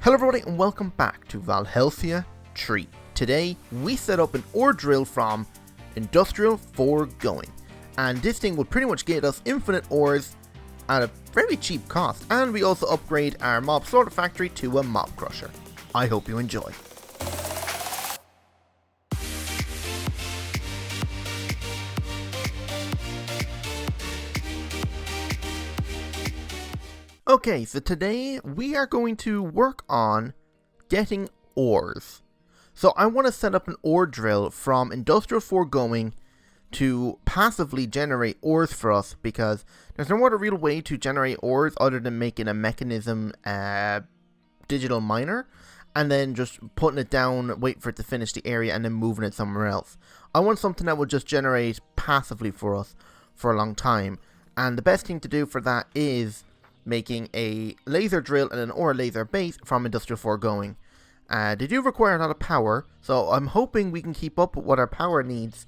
Hello everybody and welcome back to Valhelsia 3. Today we set up an ore drill from Industrial Forgoing, and this thing will pretty much get us infinite ores at a very cheap cost, and we also upgrade our mob slaughter factory to a mob crusher. I hope you enjoy. Okay, so today we are going to work on getting ores. So I want to set up an ore drill from Industrial Forgoing to passively generate ores for us, because there's no other real way to generate ores other than making a mechanism digital miner and then just putting it down, wait for it to finish the area and then moving it somewhere else. I want something that will just generate passively for us for a long time, and the best thing to do for that is making a laser drill and an ore laser base from Industrial Forgoing. They do require a lot of power, so I'm hoping we can keep up with what our power needs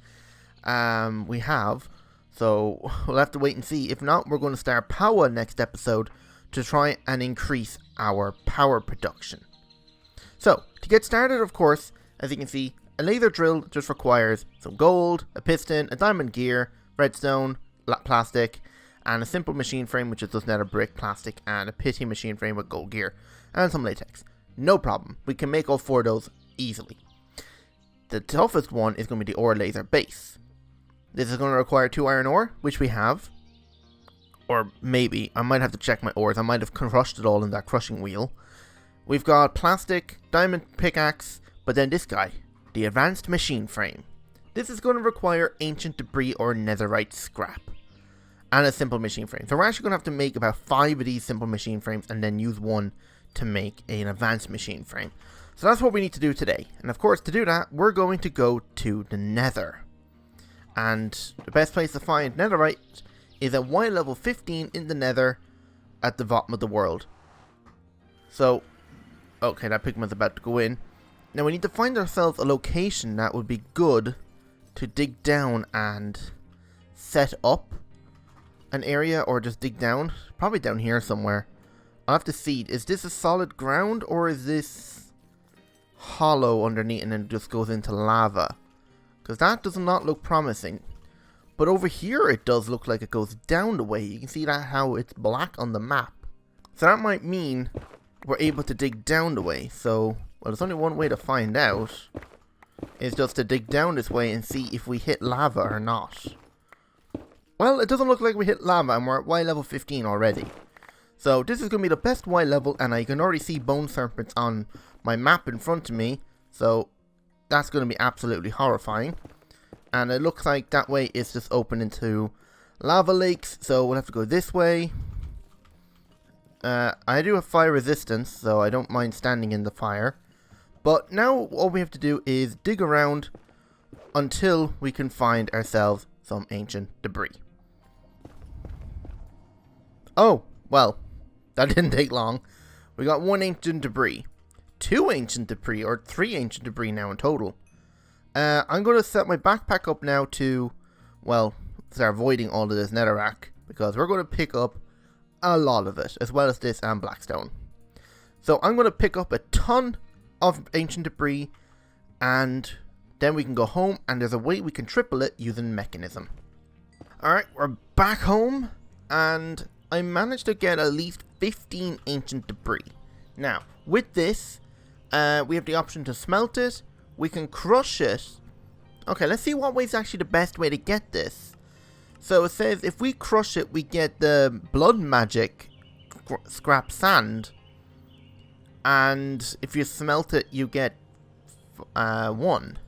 we have. So we'll have to wait and see. If not, we're going to start power next episode to try and increase our power production. So to get started, of course, as you can see, a laser drill just requires some gold, a piston, a diamond gear, redstone, plastic, and a simple machine frame, which is just nether brick, plastic, and a pity machine frame with gold gear, and some latex. No problem. We can make all four of those easily. The toughest one is going to be the ore laser base. This is going to require 2 iron ore, which we have. Or maybe. I might have to check my ores. I might have crushed it all in that crushing wheel. We've got plastic, diamond pickaxe, but then this guy, the advanced machine frame. This is going to require ancient debris or netherite scrap, and a simple machine frame. So we're actually going to have to make about 5 of these simple machine frames and then use one to make an advanced machine frame. So that's what we need to do today. And of course, to do that, we're going to go to the Nether. And the best place to find netherite is at Y level 15 in the Nether at the bottom of the world. So, okay, that pigment's about to go in. Now we need to find ourselves a location that would be good to dig down and set up an area, or just dig down. Probably down here somewhere. I'll have to see. Is this a solid ground, or is this hollow underneath and then it just goes into lava? Because that does not look promising. But over here it does look like it goes down the way. You can see that how it's black on the map. So that might mean we're able to dig down the way. So, well, there's only one way to find out. Is just to dig down this way and see if we hit lava or not. Well, it doesn't look like we hit lava, and we're at Y level 15 already. So this is going to be the best Y level, and I can already see bone serpents on my map in front of me. So that's going to be absolutely horrifying. And it looks like that way is just open into lava lakes, so we'll have to go this way. I do have fire resistance, so I don't mind standing in the fire. But now all we have to do is dig around until we can find ourselves some ancient debris. Oh, well, that didn't take long. We got 1 ancient debris, 2 ancient debris, or 3 ancient debris now in total. I'm going to set my backpack up now to, well, start avoiding all of this netherrack, because we're going to pick up a lot of it, as well as this and blackstone. So I'm going to pick up a ton of ancient debris, and then we can go home, and there's a way we can triple it using mechanism. Alright, we're back home, and I managed to get at least 15 ancient debris. Now, with this, we have the option to smelt it, we can crush it. Okay, let's see what way is actually the best way to get this. So it says if we crush it, we get the blood magic scrap sand, and if you smelt it, you get 1.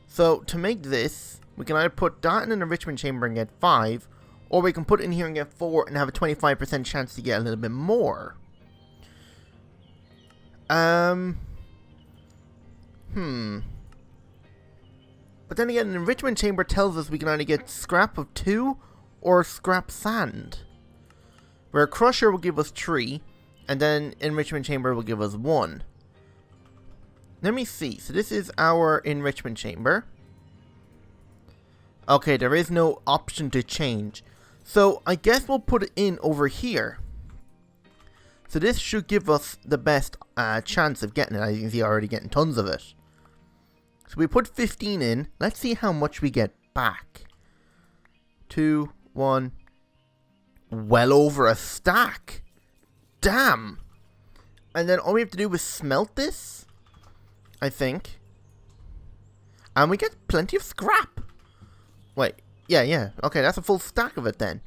So to make this, we can either put that in an enrichment chamber and get 5, or we can put it in here and get 4 and have a 25% chance to get a little bit more. But then again, an enrichment chamber tells us we can either get scrap of 2 or scrap sand. Where a crusher will give us 3, and then enrichment chamber will give us 1. Let me see. So this is our enrichment chamber. Okay, there is no option to change. So I guess we'll put it in over here. So this should give us the best chance of getting it. As you can see, already getting tons of it. So we put 15 in. Let's see how much we get back. 2, 1. Well over a stack. Damn. And then all we have to do is smelt this, I think. And we get plenty of scrap. Wait. Yeah. Okay, that's a full stack of it then.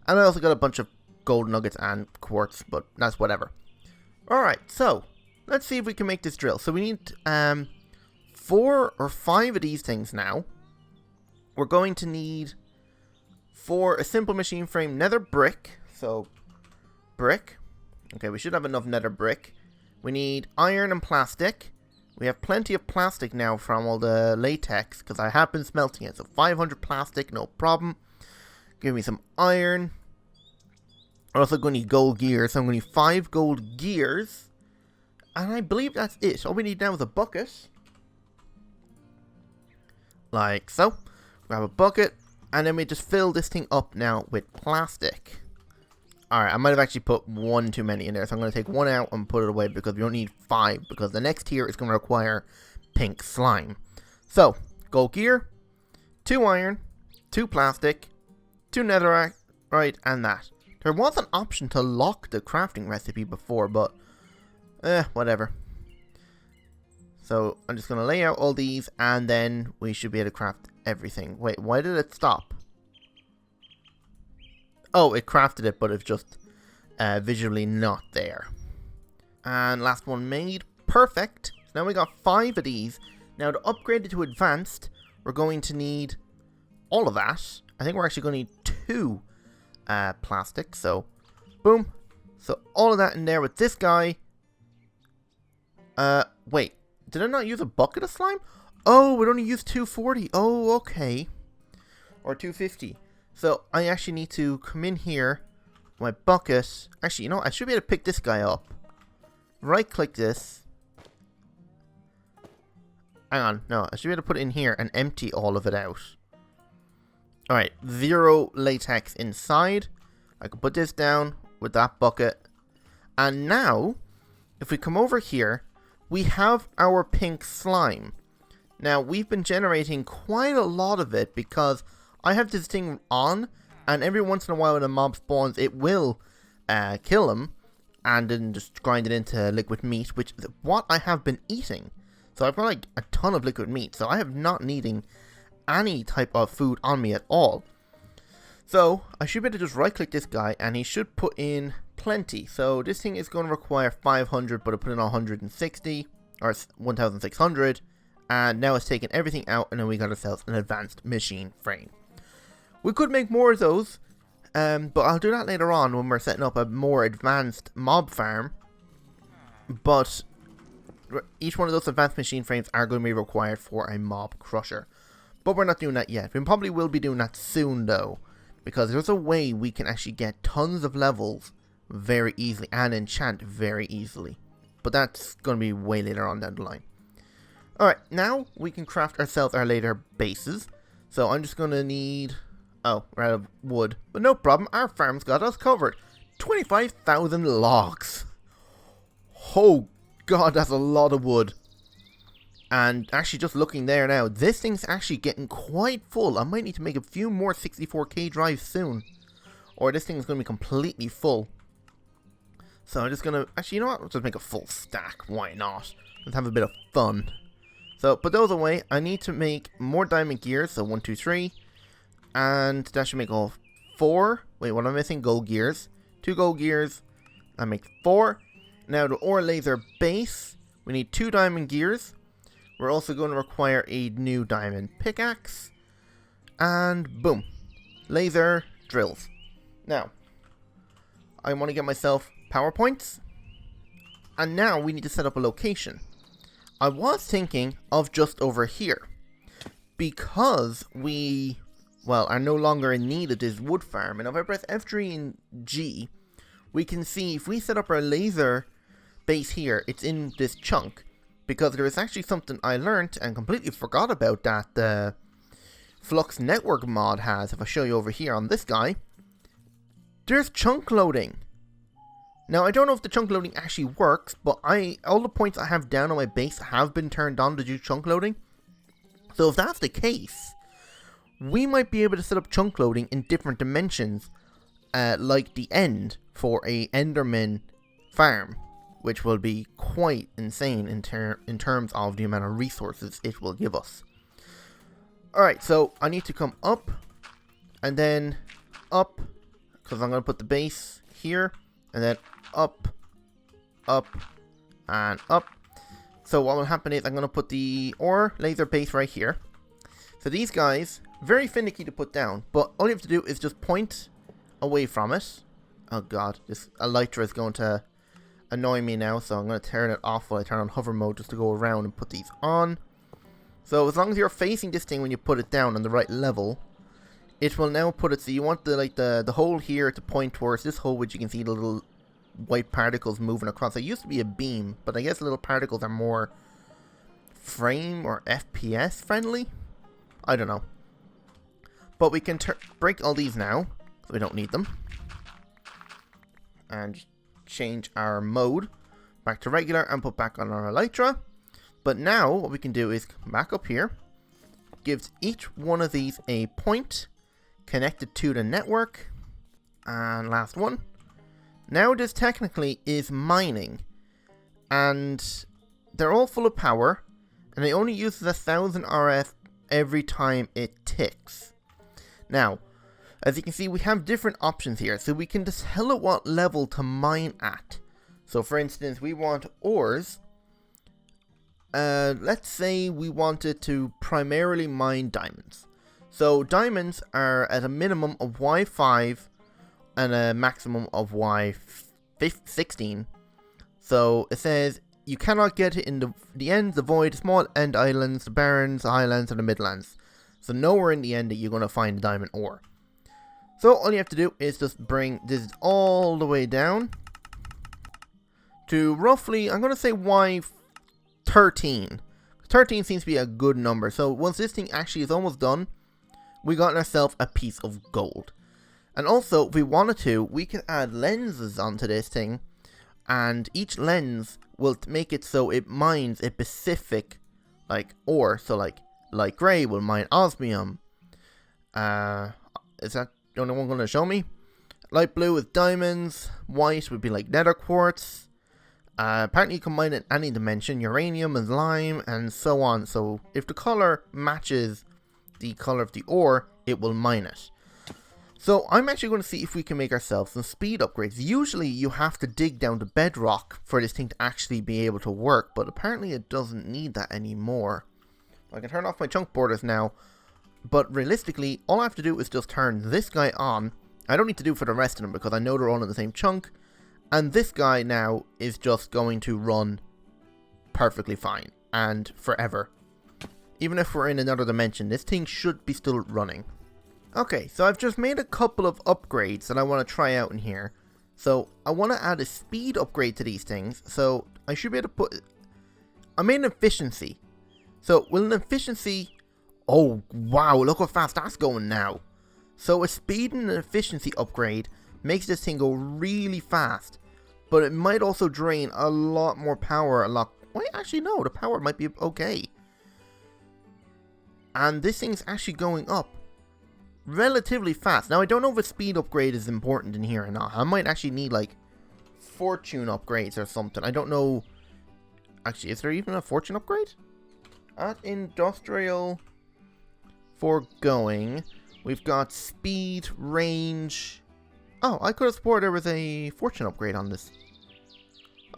And I also got a bunch of gold nuggets and quartz, but that's whatever. Alright, so let's see if we can make this drill. So we need 4 or 5 of these things now. We're going to need, for a simple machine frame, nether brick. So, brick. Okay, we should have enough nether brick. We need iron and plastic. We have plenty of plastic now from all the latex, because I have been smelting it. So 500 plastic, no problem. Give me some iron. I'm also going to need gold gears, so I'm going to need 5 gold gears. And I believe that's it. All we need now is a bucket. Like so. Grab a bucket, and then we just fill this thing up now with plastic. Alright, I might have actually put 1 too many in there, so I'm going to take 1 out and put it away because we don't need 5, because the next tier is going to require pink slime. So, gold gear, 2 iron, 2 plastic, 2 netherite, and that. There was an option to lock the crafting recipe before, but whatever. So, I'm just going to lay out all these, and then we should be able to craft everything. Wait, why did it stop? Oh, it crafted it, but it's just visually not there. And last one made. Perfect. So now we got 5 of these. Now to upgrade it to advanced, we're going to need all of that. I think we're actually going to need 2 plastic. So, boom. So all of that in there with this guy. Wait. Did I not use a bucket of slime? Oh, it only used 240. Oh, okay. Or 250. So, I actually need to come in here, my bucket. Actually, you know, I should be able to pick this guy up. Right-click this. Hang on, no, I should be able to put it in here and empty all of it out. Alright, 0 latex inside. I can put this down with that bucket. And now, if we come over here, we have our pink slime. Now, we've been generating quite a lot of it because I have this thing on, and every once in a while when a mob spawns, it will kill him, and then just grind it into liquid meat, which is what I have been eating. So I've got like a ton of liquid meat, so I have not needing any type of food on me at all. So I should be able to just right click this guy, and he should put in plenty. So this thing is going to require 500, but I put in 160, or 1600, and now it's taken everything out, and then we got ourselves an advanced machine frame. We could make more of those, but I'll do that later on when we're setting up a more advanced mob farm. But each one of those advanced machine frames are going to be required for a mob crusher. But we're not doing that yet. We probably will be doing that soon though, because there's a way we can actually get tons of levels very easily and enchant very easily. But that's going to be way later on down the line. Alright, now we can craft ourselves our later bases. So I'm just going to need... Oh, we're out of wood. But no problem, our farm's got us covered. 25,000 logs. Oh god, that's a lot of wood. And actually just looking there now, this thing's actually getting quite full. I might need to make a few more 64k drives soon. Or this thing's going to be completely full. So I'm just going to... Actually, you know what? Let's just make a full stack. Why not? Let's have a bit of fun. So, put those away. I need to make more diamond gears. So 1, 2, 3. And that should make all 4. Wait, what am I missing? Gold gears. 2 gold gears. I make 4. Now the ore laser base. We need 2 diamond gears. We're also going to require a new diamond pickaxe. And boom. Laser drills. Now, I want to get myself power points. And now we need to set up a location. I was thinking of just over here. Because we... well, are no longer in need of this wood farm. And if I press F3 and G, we can see if we set up our laser base here, it's in this chunk. Because there is actually something I learned and completely forgot about that the Flux Network mod has. If I show you over here on this guy, there's chunk loading. Now, I don't know if the chunk loading actually works, but all the points I have down on my base have been turned on to do chunk loading. So if that's the case, we might be able to set up chunk loading in different dimensions, like the end for a Enderman farm, which will be quite insane in terms of the amount of resources it will give us. Alright, so I need to come up, and then up, because I'm going to put the base here, and then up, up, and up. So what will happen is I'm going to put the ore laser base right here. So these guys, very finicky to put down, but all you have to do is just point away from it. Oh god, this elytra is going to annoy me now, so I'm going to turn it off while I turn on hover mode just to go around and put these on. So as long as you're facing this thing when you put it down on the right level, it will now put it, so you want the hole here to point towards this hole, which you can see the little white particles moving across. It used to be a beam, but I guess the little particles are more frame or FPS friendly? I don't know. But we can break all these now, so we don't need them. And change our mode back to regular and put back on our elytra. But now what we can do is come back up here, gives each one of these a point connected to the network, and last one. Now this technically is mining, and they're all full of power, and it only uses 1000 RF every time it ticks. Now, as you can see, we have different options here, so we can just tell it what level to mine at. So for instance, we want ores. Let's say we wanted to primarily mine diamonds. So diamonds are at a minimum of Y5 and a maximum of Y16. So it says you cannot get it in the ends, the void, small end islands, the barrens, the highlands, and the midlands. So nowhere in the end that you're going to find a diamond ore. So all you have to do is just bring this all the way down to roughly, I'm going to say Y13. 13 seems to be a good number. So once this thing actually is almost done, we got ourselves a piece of gold. And also, if we wanted to, we can add lenses onto this thing, and each lens will make it so it mines a specific ore. So light gray will mine osmium. Is that the only one going to show me? Light blue is diamonds. White would be like nether quartz. Apparently you can mine in any dimension. Uranium and lime and so on. So if the color matches the color of the ore, it will mine it. So I'm actually going to see if we can make ourselves some speed upgrades. Usually you have to dig down to bedrock for this thing to actually be able to work, but apparently it doesn't need that anymore. I can turn off my chunk borders now, but realistically all I have to do is just turn this guy on. I don't need to do it for the rest of them because I know they're all in the same chunk, and this guy now is just going to run perfectly fine and forever. Even if we're in another dimension, this thing should be still running. Okay, so I've just made a couple of upgrades that I want to try out in here. So I want to add a speed upgrade to these things. So I should be able to put... I made an efficiency. So will an efficiency... Oh, wow, look how fast that's going now. So a speed and an efficiency upgrade makes this thing go really fast. But it might also drain a lot more power, Wait, actually no, the power might be okay. And this thing's actually going up relatively fast. Now I don't know if a speed upgrade is important in here or not. I might actually need fortune upgrades or something. I don't know. Actually, is there even a fortune upgrade? At industrial foregoing, we've got speed, range. Oh, I could have sworn there was a fortune upgrade on this.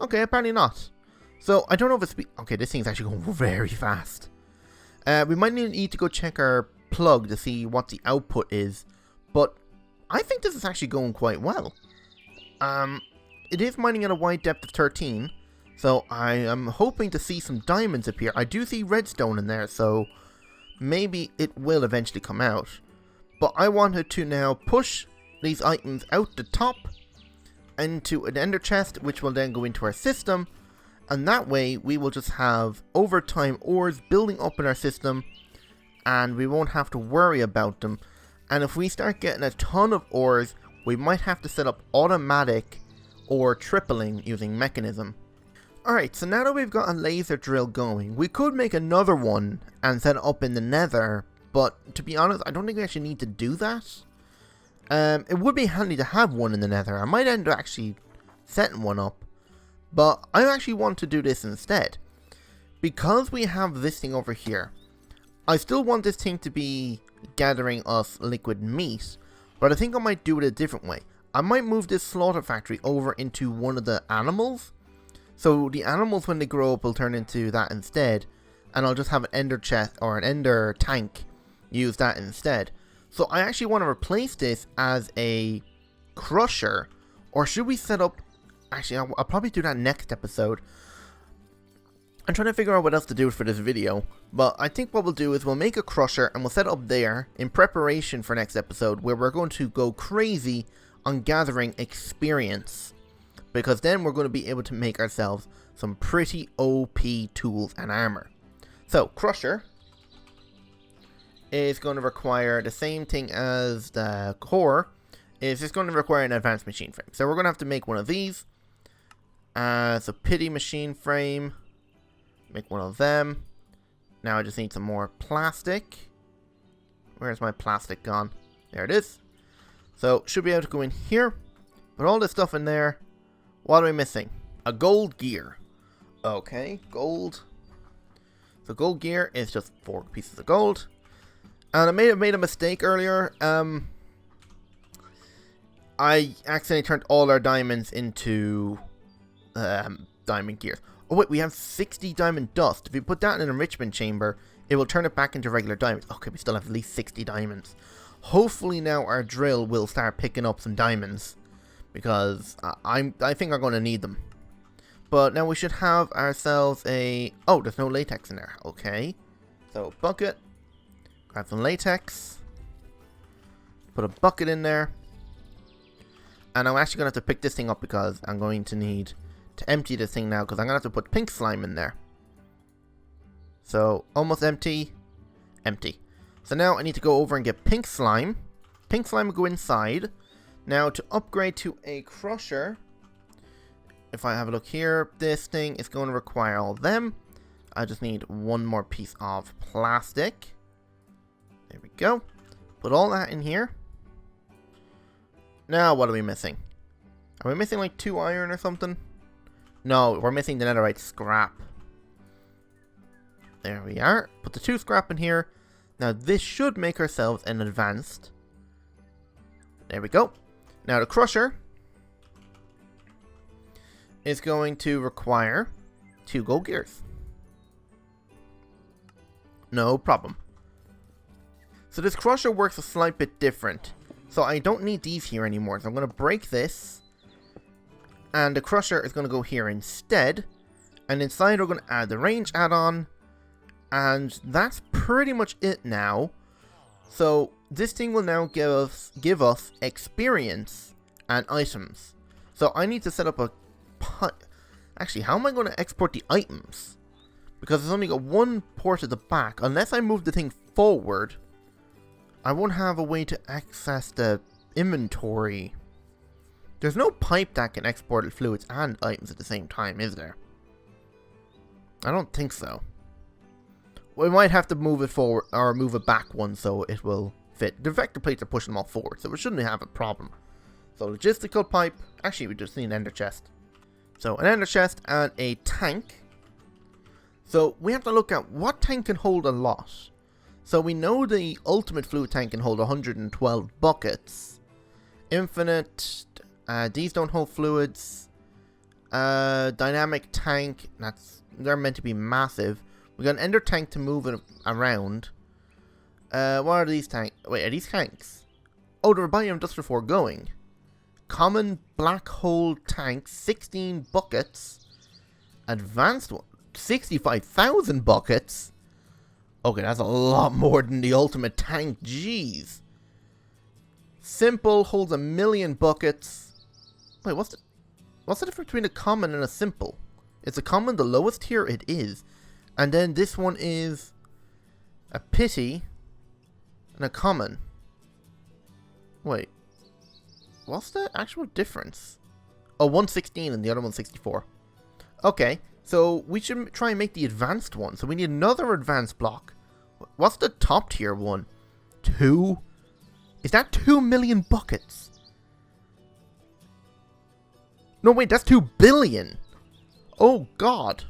Okay, apparently not. So I don't know if it's okay, this thing's actually going very fast. We might need to go check our plug to see what the output is, but I think this is actually going quite well. It is mining at a wide depth of 13, so I am hoping to see some diamonds appear. I do see redstone in there, so maybe it will eventually come out. But I wanted to now push these items out the top into an ender chest, which will then go into our system, and that way we will just have overtime ores building up in our system, and we won't have to worry about them. And if we start getting a ton of ores, we might have to set up automatic or tripling using mechanism. Alright, so now that we've got a laser drill going, we could make another one and set it up in the Nether, but to be honest, I don't think we actually need to do that. It would be handy to have one in the Nether. I might end up actually setting one up, but I actually want to do this instead. Because we have this thing over here, I still want this thing to be gathering us liquid meat, but I think I might do it a different way. I might move this slaughter factory over into one of the animals. So the animals, when they grow up, will turn into that instead. And I'll just have an ender chest or an ender tank use that instead. So I actually want to replace this as a crusher. Or should we set up... Actually, I'll probably do that next episode. I'm trying to figure out what else to do for this video. But I think what we'll do is we'll make a crusher and we'll set it up there in preparation for next episode, where we're going to go crazy on gathering experience. Because then we're going to be able to make ourselves some pretty OP tools and armor. So, crusher is going to require the same thing as the core. It's just going to require an advanced machine frame. So we're going to have to make one of these. It's a pity machine frame. Make one of them. Now I just need some more plastic. Where's my plastic gone? There it is. So, should be able to go in here. Put all this stuff in there. What are we missing? A gold gear. Okay, gold. So gold gear is just 4 pieces of gold. And I may have made a mistake earlier. I accidentally turned all our diamonds into diamond gears. Oh wait, we have 60 diamond dust. If you put that in an enrichment chamber, it will turn it back into regular diamonds. Okay, we still have at least 60 diamonds. Hopefully now our drill will start picking up some diamonds. Because I think I'm going to need them. But now we should have ourselves a... Oh, there's no latex in there. Okay. So, bucket. Grab some latex. Put a bucket in there. And I'm actually going to have to pick this thing up because I'm going to need to empty this thing now. Because I'm going to have to put pink slime in there. So, almost empty. Empty. So now I need to go over and get pink slime. Pink slime will go inside. Now, to upgrade to a crusher, if I have a look here, this thing is going to require all of them. I just need one more piece of plastic. There we go. Put all that in here. Now, what are we missing? Are we missing like 2 iron or something? No, we're missing the netherite scrap. There we are. Put the 2 scrap in here. Now, this should make ourselves an advanced. There we go. Now the crusher is going to require 2 gold gears. No problem. So this crusher works a slight bit different. So I don't need these here anymore. So I'm going to break this. And the crusher is going to go here instead. And inside we're going to add the range add-on. And that's pretty much it now. So this thing will now give us experience and items. So I need to set up a... Actually, how am I going to export the items? Because it's only got 1 port at the back. Unless I move the thing forward, I won't have a way to access the inventory. There's no pipe that can export fluids and items at the same time, is there? I don't think so. We might have to move it forward or move it back one so it will fit. The vector plates are pushing them all forward, so we shouldn't have a problem. So logistical pipe. Actually, we just need an ender chest. So an ender chest and a tank. So we have to look at what tank can hold a lot. So we know the ultimate fluid tank can hold 112 buckets. Infinite. These don't hold fluids. Dynamic tank. They're meant to be massive. We got an ender tank to move it around. What are these tanks? Wait, are these tanks? Oh, they're by industrial foregoing. Common black hole tank, 16 buckets. Advanced one, 65,000 buckets. Okay, that's a lot more than the ultimate tank. Jeez. Simple holds 1,000,000 buckets. Wait, what's the difference between a common and a simple? Is a common the lowest tier? It is. And then this one is a pity and a common. Wait. What's the actual difference? Oh, 116 and the other one's 64. Okay, so we should try and make the advanced one. So we need another advanced block. What's the top tier one? 2? Is that 2 million buckets? No, wait, that's 2 billion. Oh, God.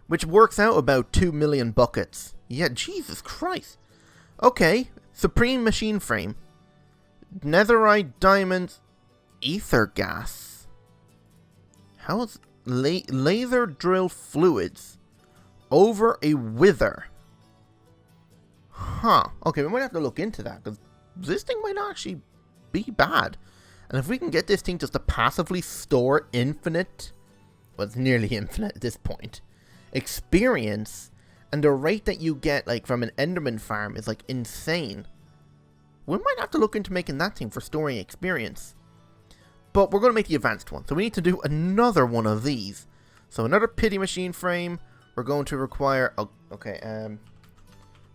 Which works out about 2 million buckets. Yeah, Jesus Christ. Okay, Supreme Machine Frame. Netherite Diamonds. Ether Gas. How is laser drill fluids over a wither? Huh. Okay, we might have to look into that, because this thing might actually be bad. And if we can get this thing just to passively store infinite, well, it's nearly infinite at this point, experience, and the rate that you get like from an Enderman farm is like insane. We might have to look into making that thing for storing experience. But we're going to make the advanced one. So we need to do another one of these. So another pity machine frame. We're going to require... Oh, okay,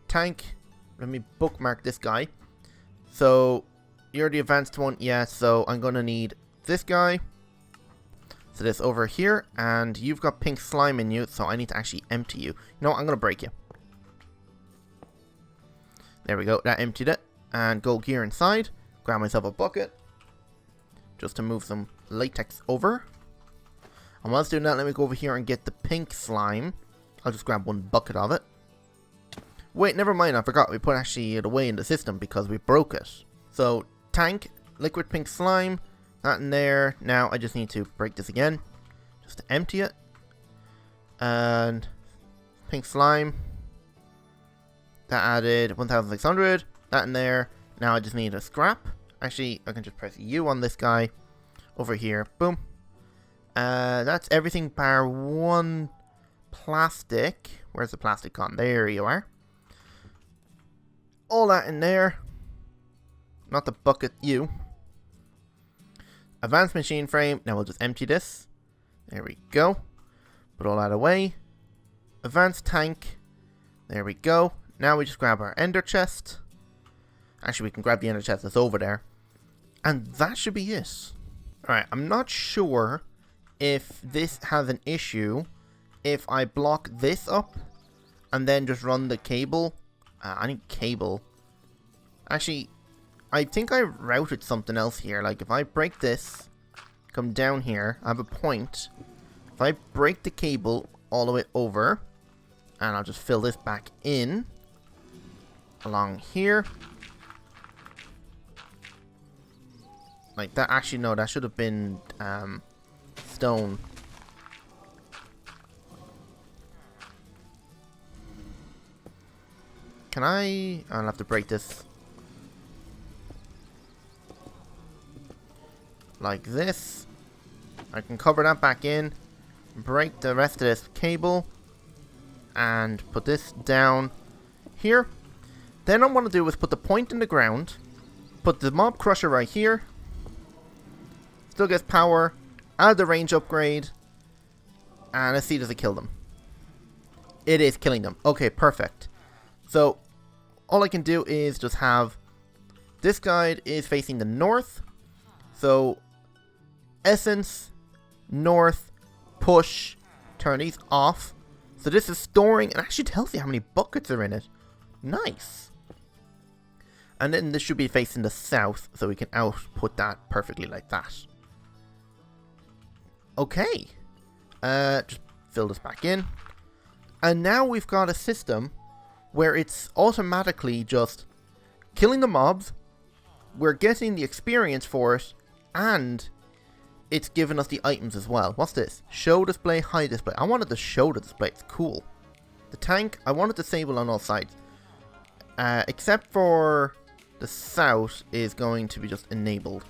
tank. Let me bookmark this guy. So, you're the advanced one. Yeah, so I'm going to need this guy. So this over here. And you've got pink slime in you. So I need to actually empty you. You know what? I'm going to break you. There we go. That emptied it. And gold gear inside. Grab myself a bucket. Just to move some latex over. And whilst doing that, let me go over here and get the pink slime. I'll just grab one bucket of it. Wait, never mind, I forgot. We put actually it away in the system because we broke it. So, tank, liquid pink slime, that in there. Now, I just need to break this again. Just to empty it. And pink slime. That added 1,600. That in there. Now I just need a scrap. Actually, I can just press U on this guy over here. Boom. That's everything bar one plastic. Where's the plastic gone? There you are. All that in there. Not the bucket, you. Advanced machine frame. Now we'll just empty this. There we go. Put all that away. Advanced tank. There we go. Now we just grab our ender chest. Actually, we can grab the ender chest that's over there. And that should be it. Alright, I'm not sure if this has an issue if I block this up and then just run the cable. I need cable. Actually, I think I routed something else here. Like, if I break this, come down here, I have a point. If I break the cable all the way over, and I'll just fill this back in along here. Like that, actually no, that should have been stone. Can I'll have to break this. Like this. I can cover that back in. Break the rest of this cable. And put this down here. Then what I want to do is put the point in the ground. Put the mob crusher right here. Still gets power. Add the range upgrade. And let's see, does it kill them? It is killing them. Okay, perfect. So, all I can do is just have... This guide is facing the north. So, essence, north, push, turn these off. So this is storing, and actually tells you how many buckets are in it. Nice. And then this should be facing the south, so we can output that perfectly like that. Okay. Just fill this back in. And now we've got a system where it's automatically just killing the mobs. We're getting the experience for it. And it's giving us the items as well. What's this? Show display, hide display. I wanted to show the display. It's cool. The tank, I want it disabled on all sides. Except for the south is going to be just enabled.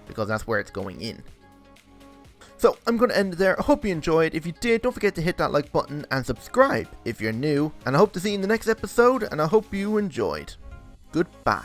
Because that's where it's going in. So, I'm going to end it there. I hope you enjoyed. If you did, don't forget to hit that like button and subscribe if you're new. And I hope to see you in the next episode, and I hope you enjoyed. Goodbye.